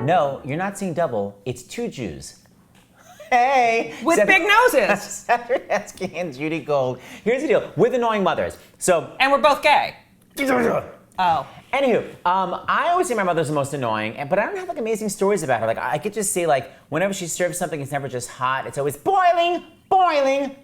No, you're not seeing double. It's two Jews. Hey! With big noses. Seth and Judy Gold. Here's the deal with annoying mothers. And we're both gay. Oh. Anywho, I always say my mother's the most annoying, but I don't have like amazing stories about her. Like I could just say like whenever she serves something, it's never just hot. It's always boiling,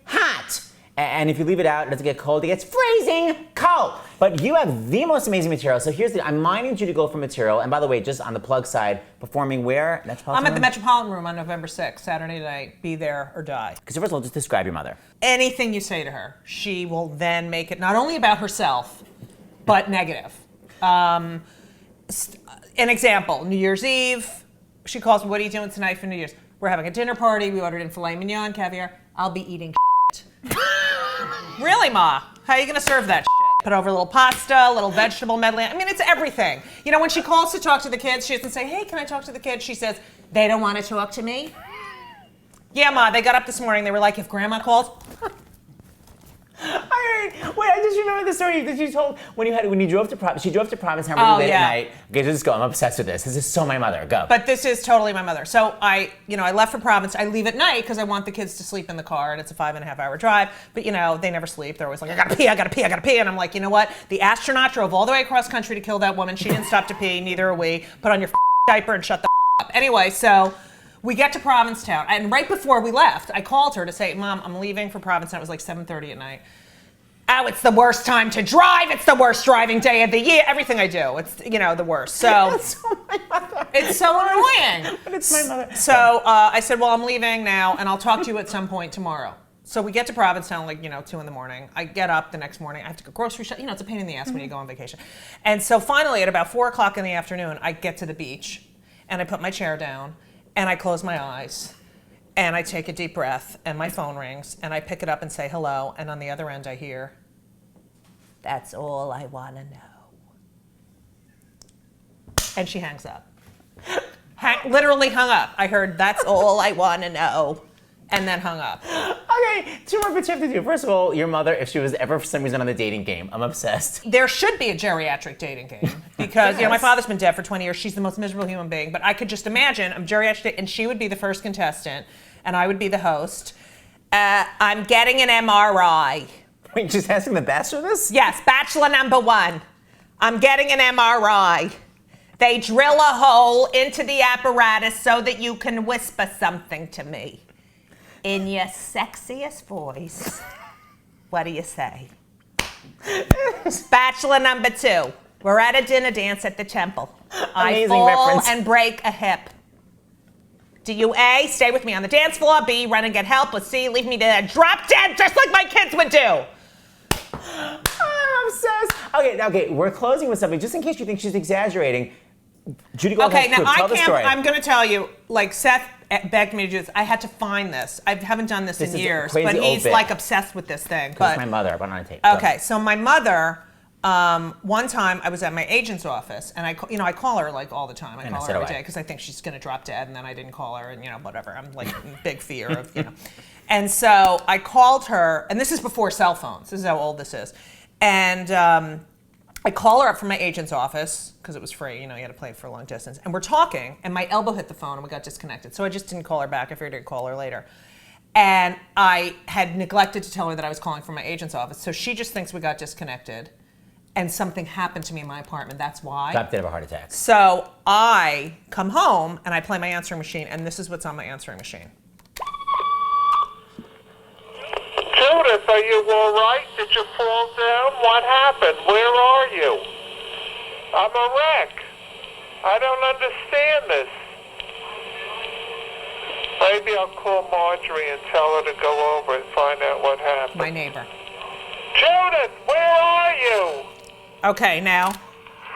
hot. And if you leave it out, it doesn't get cold. It gets freezing cold. But you have the most amazing material. So here's the, I'm mining Judy Gold for material. And by the way, just on the plug side, performing where? I'm at the Metropolitan Room on November 6th, Saturday night. Be there or die. Because first of all, just describe your mother. Anything you say to her, she will then make it not only about herself, but negative. An example, New Year's Eve, she calls me, what are you doing tonight for New Year's? We're having a dinner party. We ordered in filet mignon, caviar. I'll be eating shit. Really, Ma? How are you going to serve that shit? Put over a little pasta, a little vegetable medley. I mean, it's everything. You know, when she calls to talk to the kids, she doesn't say, hey, can I talk to the kids? She says, they don't want to talk to me? Yeah, Ma, they got up this morning. They were like, if Grandma calls... Wait, I just remember the story that you told when you drove to Providence. She drove to Provincetown really late at night. Okay, just go. I'm obsessed with this. This is so my mother. Go. But this is totally my mother. So I left for Providence. I leave at night because I want the kids to sleep in the car, and it's a 5.5 hour drive. But they never sleep. They're always like, I gotta pee, I gotta pee, I gotta pee. And I'm like, you know what? The astronaut drove all the way across country to kill that woman. She didn't stop to pee. Neither are we. Put on your diaper and shut the up. Anyway, so. We get to Provincetown, and right before we left, I called her to say, Mom, I'm leaving for Provincetown. It was like 7:30 at night. Oh, it's the worst time to drive. It's the worst driving day of the year. Everything I do, it's the worst. So that's so my mother. It's so annoying. But it's my mother. So I said, well, I'm leaving now, and I'll talk to you at some point tomorrow. So we get to Provincetown, 2 in the morning. I get up the next morning. I have to go grocery shop. It's a pain in the ass when you go on vacation. And so finally, at about 4 o'clock in the afternoon, I get to the beach, and I put my chair down, and I close my eyes, and I take a deep breath, and my phone rings, and I pick it up and say hello, and on the other end I hear, that's all I want to know. And she hangs up. Literally hung up. I heard, that's all I want to know, and then hung up. Okay, 2 more bits you have to do. First of all, your mother, if she was ever for some reason on the dating game, I'm obsessed. There should be a geriatric dating game because my father's been dead for 20 years. She's the most miserable human being. But I could just imagine I'm geriatric, and she would be the first contestant, and I would be the host. I'm getting an MRI. Wait, just asking the bachelor this? Yes, bachelor number 1. I'm getting an MRI. They drill a hole into the apparatus so that you can whisper something to me. In your sexiest voice, what do you say? Bachelor number 2. We're at a dinner dance at the temple. I fall reference. and break a hip. Do you A, stay with me on the dance floor, B, run and get help, or C, leave me there, drop dead just like my kids would do? I'm obsessed. Okay, we're closing with something. Just in case you think she's exaggerating, Judy Gold Okay, has now tell the story. I'm going to tell you, Seth begged me to do this. I had to find this. I haven't done this in years, but he's obsessed with this thing. Because my mother, but on tape. Okay, so my mother, one time I was at my agent's office, and I call her all the time. I call her every day because I think she's going to drop dead, and then I didn't call her, and whatever. I'm in big fear of And so I called her, and this is before cell phones. This is how old this is, and I call her up from my agent's office because it was free. You had to play for a long distance, and we're talking, and my elbow hit the phone, and we got disconnected. So I just didn't call her back. I figured I'd call her later. And I had neglected to tell her that I was calling from my agent's office, so she just thinks we got disconnected. And something happened to me in my apartment. That's why. Got dead of a heart attack. So I come home and I play my answering machine, and this is what's on my answering machine. Judith, are you all right? Did you fall down? What happened? Where are you? I'm a wreck. I don't understand this. Maybe I'll call Marjorie and tell her to go over and find out what happened. My neighbor. Judith, where are you? Okay, now.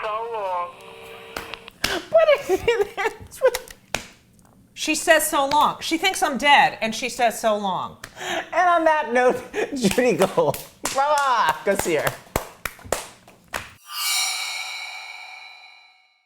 So long. What is it? She says so long. She thinks I'm dead, and she says so long. And on that note, Judy Gold. Voila! Go see her.